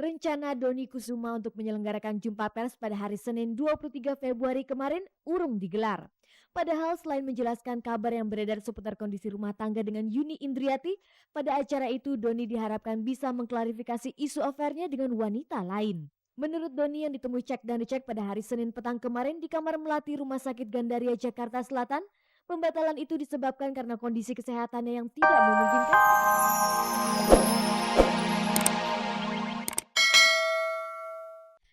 Rencana Dony Kusuma untuk menyelenggarakan jumpa pers pada hari Senin 23 Februari kemarin urung digelar. Padahal selain menjelaskan kabar yang beredar seputar kondisi rumah tangga dengan Yuni Indriati, pada acara itu Dony diharapkan bisa mengklarifikasi isu affairnya dengan wanita lain. Menurut Dony yang ditemui Cek dan Dicek pada hari Senin petang kemarin di kamar melati Rumah Sakit Gandaria Jakarta Selatan, pembatalan itu disebabkan karena kondisi kesehatannya yang tidak memungkinkan.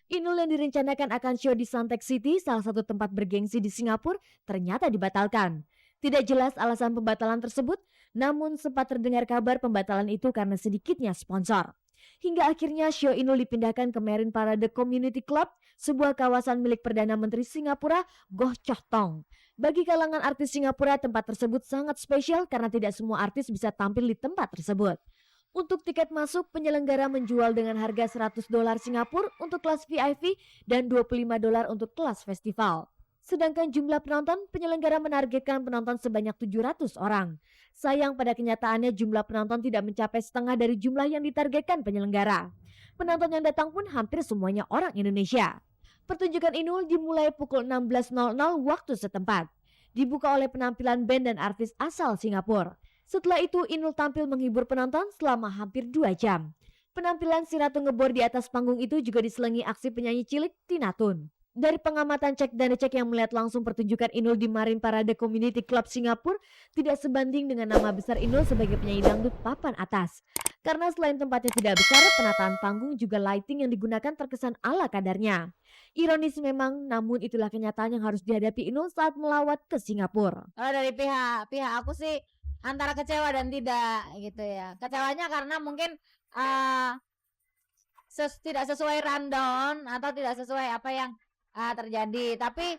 Inul yang direncanakan akan show di Suntec City, salah satu tempat bergengsi di Singapura, ternyata dibatalkan. Tidak jelas alasan pembatalan tersebut, namun sempat terdengar kabar pembatalan itu karena sedikitnya sponsor. Hingga akhirnya show Inul dipindahkan ke Marine Parade Community Club, sebuah kawasan milik Perdana Menteri Singapura, Goh Chok Tong. Bagi kalangan artis Singapura, tempat tersebut sangat spesial karena tidak semua artis bisa tampil di tempat tersebut. Untuk tiket masuk, penyelenggara menjual dengan harga $100 Singapura untuk kelas VIP dan $25 untuk kelas festival. Sedangkan jumlah penonton, penyelenggara menargetkan penonton sebanyak 700 orang. Sayang pada kenyataannya jumlah penonton tidak mencapai setengah dari jumlah yang ditargetkan penyelenggara. Penonton yang datang pun hampir semuanya orang Indonesia. Pertunjukan Inul dimulai pukul 16.00 waktu setempat. Dibuka oleh penampilan band dan artis asal Singapura. Setelah itu Inul tampil menghibur penonton selama hampir 2 jam. Penampilan si Ratu Ngebor di atas panggung itu juga diselingi aksi penyanyi cilik Tina Tun. Dari pengamatan Cek dan Cek yang melihat langsung pertunjukan Inul di Marine Parade Community Club Singapura tidak sebanding dengan nama besar Inul sebagai penyanyi dangdut papan atas. Karena selain tempatnya tidak besar, penataan panggung juga lighting yang digunakan terkesan ala kadarnya. Ironis memang, namun itulah kenyataan yang harus dihadapi Inul saat melawat ke Singapura. Kalau dari pihak aku sih antara kecewa dan tidak gitu ya. Kecewanya karena mungkin tidak sesuai rundown atau tidak sesuai apa yang terjadi. Tapi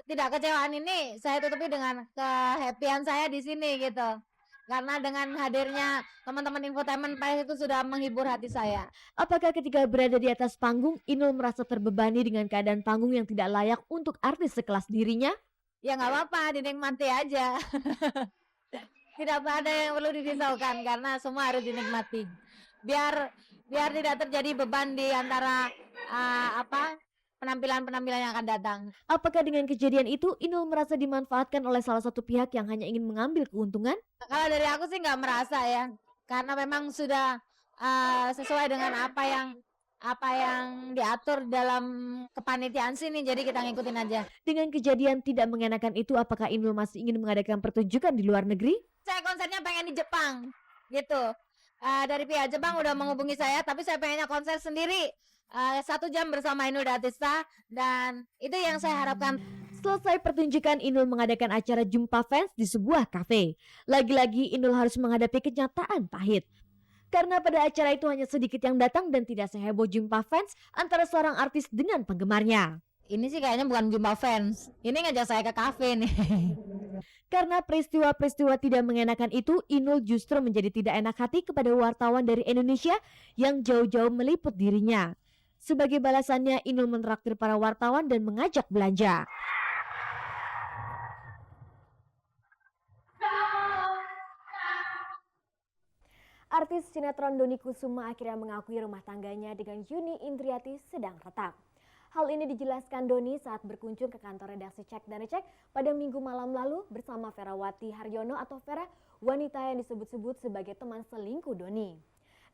tidak kecewaan ini saya tutupi dengan kehappyan saya di sini gitu. Karena dengan hadirnya teman-teman infotainment Pais itu sudah menghibur hati saya. Apakah ketika berada di atas panggung, Inul merasa terbebani dengan keadaan panggung yang tidak layak untuk artis sekelas dirinya? Ya nggak apa-apa, dinikmati aja. Tidak ada yang perlu dirisaukan karena semua harus dinikmati. Biar tidak terjadi beban di antara penampilan-penampilan yang akan datang. Apakah dengan kejadian itu Inul merasa dimanfaatkan oleh salah satu pihak yang hanya ingin mengambil keuntungan? Kalau dari aku sih nggak merasa ya, karena memang sudah sesuai dengan apa yang diatur dalam kepanitiaan sini, jadi kita ngikutin aja. Dengan kejadian tidak mengenakan itu, apakah Inul masih ingin mengadakan pertunjukan di luar negeri? Saya konsernya pengen di Jepang, gitu. Dari pihak Jepang udah menghubungi saya, tapi saya pengennya konser sendiri. 1 jam bersama Inul Daratista, dan itu yang saya harapkan. Selesai pertunjukan, Inul mengadakan acara jumpa fans di sebuah kafe. Lagi-lagi Inul harus menghadapi kenyataan pahit. Karena pada acara itu hanya sedikit yang datang dan tidak seheboh jumpa fans antara seorang artis dengan penggemarnya. Ini sih kayaknya bukan jumpa fans, ini ngajak saya ke kafe nih. Karena peristiwa-peristiwa tidak mengenakan itu, Inul justru menjadi tidak enak hati kepada wartawan dari Indonesia yang jauh-jauh meliput dirinya. Sebagai balasannya, Inul menraktir para wartawan dan mengajak belanja. Artis sinetron Dony Kusuma akhirnya mengakui rumah tangganya dengan Yuni Indriati sedang retak. Hal ini dijelaskan Dony saat berkunjung ke kantor redaksi Cek dan Cek pada Minggu malam lalu bersama Ferawati Haryono atau Vera, wanita yang disebut-sebut sebagai teman selingkuh Dony.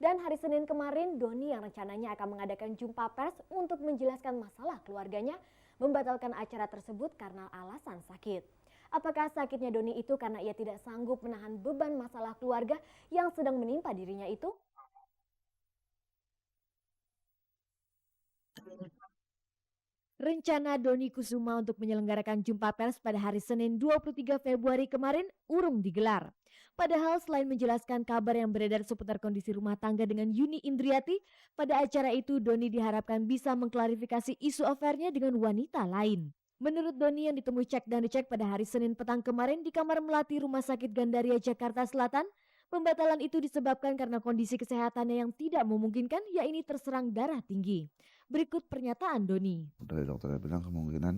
Dan hari Senin kemarin, Dony yang rencananya akan mengadakan jumpa pers untuk menjelaskan masalah keluarganya, membatalkan acara tersebut karena alasan sakit. Apakah sakitnya Dony itu karena ia tidak sanggup menahan beban masalah keluarga yang sedang menimpa dirinya itu? Rencana Dony Kusuma untuk menyelenggarakan jumpa pers pada hari Senin 23 Februari kemarin urung digelar. Padahal selain menjelaskan kabar yang beredar seputar kondisi rumah tangga dengan Yuni Indriati, pada acara itu Dony diharapkan bisa mengklarifikasi isu affairnya dengan wanita lain. Menurut Dony yang ditemui Cek dan Dicek pada hari Senin petang kemarin di kamar melati Rumah Sakit Gandaria Jakarta Selatan, pembatalan itu disebabkan karena kondisi kesehatannya yang tidak memungkinkan, yaitu terserang darah tinggi. Berikut pernyataan Dony. Dari dokternya bilang kemungkinan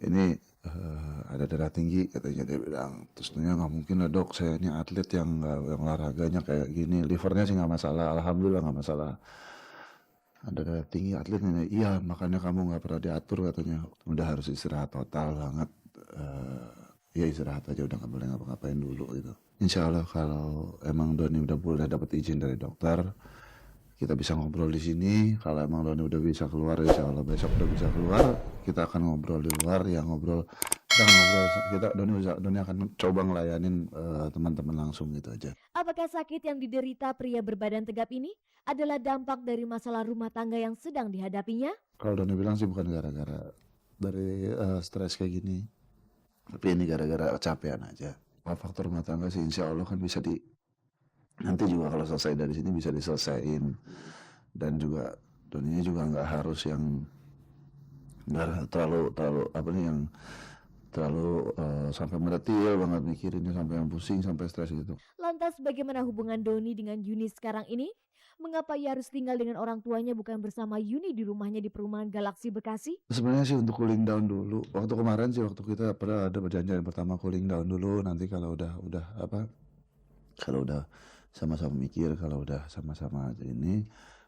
ini ada darah tinggi katanya, dia bilang. Terus dia nggak mungkin lah dok, saya ini atlet yang yang olahraganya kayak gini, livernya sih nggak masalah, alhamdulillah nggak masalah. Ada darah tinggi atlet ini, iya makanya kamu nggak pernah diatur katanya, udah harus istirahat total banget. Ya istirahat aja, udah nggak boleh ngapa-ngapain dulu gitu. Insya Allah kalau emang Doni udah boleh dapat izin dari dokter, kita bisa ngobrol di sini. Kalau emang Doni udah bisa keluar, insya Allah besok udah bisa keluar, kita akan ngobrol di luar. Ya ngobrol, kita akan ngobrol, Doni akan coba ngelayanin teman-teman langsung gitu aja. Apakah sakit yang diderita pria berbadan tegap ini adalah dampak dari masalah rumah tangga yang sedang dihadapinya? Kalau Doni bilang sih bukan gara-gara dari stres kayak gini, tapi ini gara-gara kecapean aja. Faktor rumah tangga sih insya Allah kan bisa nanti juga kalau selesai dari sini bisa diselesaikan. Dan juga Doninya juga nggak harus yang nggak terlalu apa nih, yang terlalu sampai meretil banget mikirinnya, sampai yang pusing, sampai stres gitu. Lantas bagaimana hubungan Doni dengan Yuni sekarang ini? Mengapa ia harus tinggal dengan orang tuanya bukan bersama Yuni di rumahnya di perumahan Galaksi Bekasi? Sebenarnya sih untuk cooling down dulu. Waktu kemarin sih, waktu kita pernah ada perjanjian pertama cooling down dulu. Nanti kalau udah apa? Kalau udah sama-sama mikir, kalau udah sama-sama ini,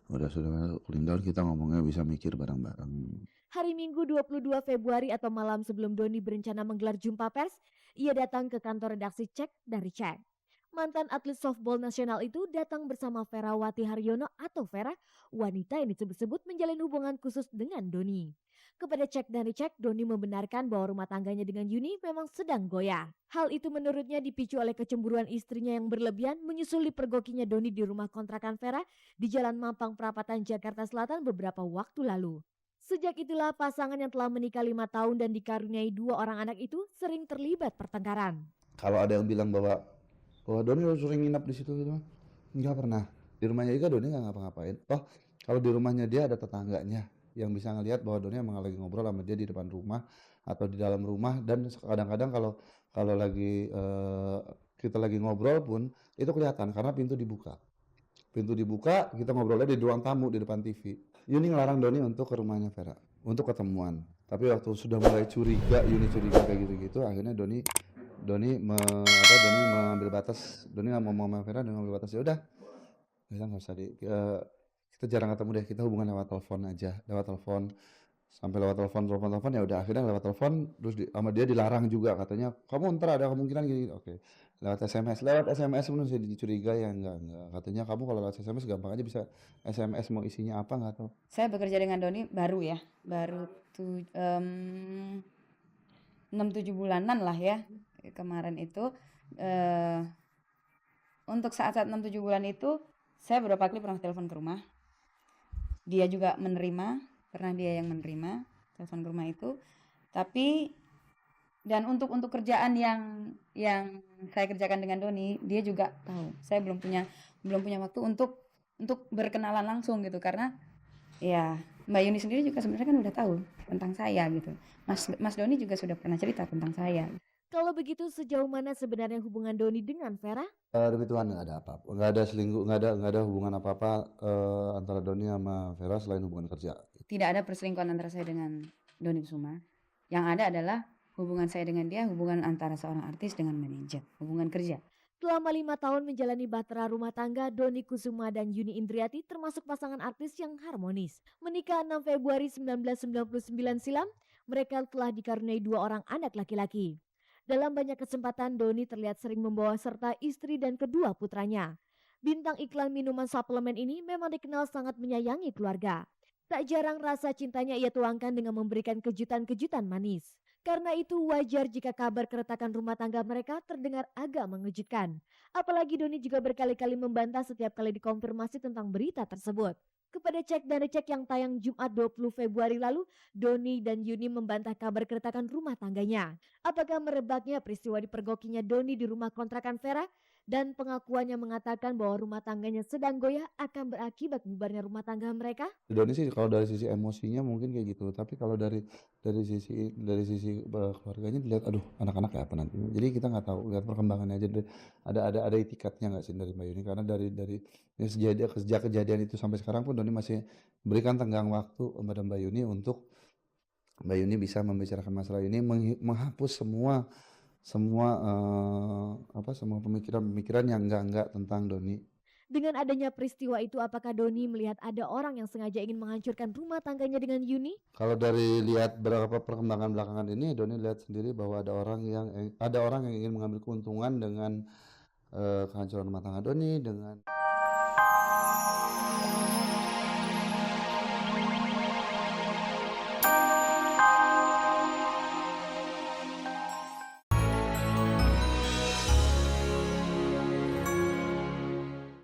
sudah cooling down, kita ngomongnya bisa mikir bareng-bareng. Hari Minggu 22 Februari atau malam sebelum Doni berencana menggelar jumpa pers, ia datang ke kantor redaksi Cek dari Cek. Mantan atlet softball nasional itu datang bersama Ferawati Haryono atau Vera, wanita yang disebut-sebut menjalin hubungan khusus dengan Doni. Kepada Cek dari Cek, Doni membenarkan bahwa rumah tangganya dengan Yuni memang sedang goyah. Hal itu menurutnya dipicu oleh kecemburuan istrinya yang berlebihan menyusul dipergokinya Doni di rumah kontrakan Vera di Jalan Mampang Perapatan, Jakarta Selatan beberapa waktu lalu. Sejak itulah pasangan yang telah menikah 5 tahun dan dikaruniai 2 orang anak itu sering terlibat pertengkaran. Kalau ada yang bilang bahwa Doni sering nginap di situ gitu, nggak pernah. Di rumahnya juga Doni nggak ngapa-ngapain. Oh, kalau di rumahnya dia ada tetangganya yang bisa ngelihat bahwa Doni emang lagi ngobrol sama dia di depan rumah atau di dalam rumah. Dan kadang-kadang kalau lagi kita lagi ngobrol pun itu kelihatan karena pintu dibuka, kita ngobrolnya di ruang tamu di depan TV. Yuni ngelarang Doni untuk ke rumahnya Vera untuk ketemuan. Tapi waktu sudah mulai curiga, Yuni curiga kayak gitu-gitu, akhirnya Doni mengambil batas. Doni nggak mau sama Vera, Doni ngambil batas. Ya udah, kita nggak usah kita jarang ketemu deh, kita hubungan lewat telepon aja, sampai lewat telepon ya udah, akhirnya lewat telepon. Terus sama dia dilarang juga, katanya kamu ntar ada kemungkinan gini. Oke, lewat SMS pun saya dicurigai. Ya enggak, katanya kamu kalau lewat SMS gampang aja bisa SMS, mau isinya apa nggak tahu. Saya bekerja dengan Doni baru 6-7 bulanan lah ya kemarin itu. Untuk saat-saat 6-7 bulan itu saya beberapa kali pernah telepon ke rumah, dia juga menerima, pernah dia yang menerima telepon ke rumah itu. Tapi dan untuk kerjaan yang saya kerjakan dengan Doni, dia juga tahu. Saya belum punya waktu untuk berkenalan langsung gitu, karena ya Mbak Yuni sendiri juga sebenarnya kan udah tahu tentang saya gitu. Mas Doni juga sudah pernah cerita tentang saya. Kalau begitu sejauh mana sebenarnya hubungan Doni dengan Vera? Demi Tuhan nggak ada apa-apa, nggak ada selingkuh, nggak ada hubungan apa-apa antara Doni sama Vera selain hubungan kerja. Tidak ada perselingkuhan antara saya dengan Doni Kusuma. Yang ada adalah hubungan saya dengan dia, hubungan antara seorang artis dengan manajer, hubungan kerja. Selama 5 tahun menjalani bahtera rumah tangga, Doni Kusuma dan Yuni Indriati termasuk pasangan artis yang harmonis. Menikah 6 Februari 1999 silam, mereka telah dikaruniai 2 orang anak laki-laki. Dalam banyak kesempatan, Doni terlihat sering membawa serta istri dan kedua putranya. Bintang iklan minuman suplemen ini memang dikenal sangat menyayangi keluarga. Tak jarang rasa cintanya ia tuangkan dengan memberikan kejutan-kejutan manis. Karena itu wajar jika kabar keretakan rumah tangga mereka terdengar agak mengejutkan. Apalagi Doni juga berkali-kali membantah setiap kali dikonfirmasi tentang berita tersebut. Kepada Cek dan Cek yang tayang Jumat 20 Februari lalu, Doni dan Yuni membantah kabar keretakan rumah tangganya. Apakah merebaknya peristiwa dipergokinya Doni di rumah kontrakan Vera? Dan pengakuannya mengatakan bahwa rumah tangganya sedang goyah akan berakibat bubarnya rumah tangga mereka? Doni sih kalau dari sisi emosinya mungkin kayak gitu, tapi kalau dari sisi keluarganya dilihat, aduh anak-anak kayak apa nanti. Jadi kita nggak tahu, lihat perkembangannya aja. Ada etikatnya nggak sih dari Mbak Yuni? Karena dari sejak kejadian itu sampai sekarang pun Doni masih berikan tenggang waktu kepada Mbak Yuni untuk Mbak Yuni bisa membicarakan masalah ini, menghapus semua semua semua pemikiran-pemikiran yang enggak tentang Doni. Dengan adanya peristiwa itu, apakah Doni melihat ada orang yang sengaja ingin menghancurkan rumah tangganya dengan Yuni? Kalau dari lihat beberapa perkembangan belakangan ini, Doni lihat sendiri bahwa ada orang yang ingin mengambil keuntungan dengan kehancuran rumah tangga Doni dengan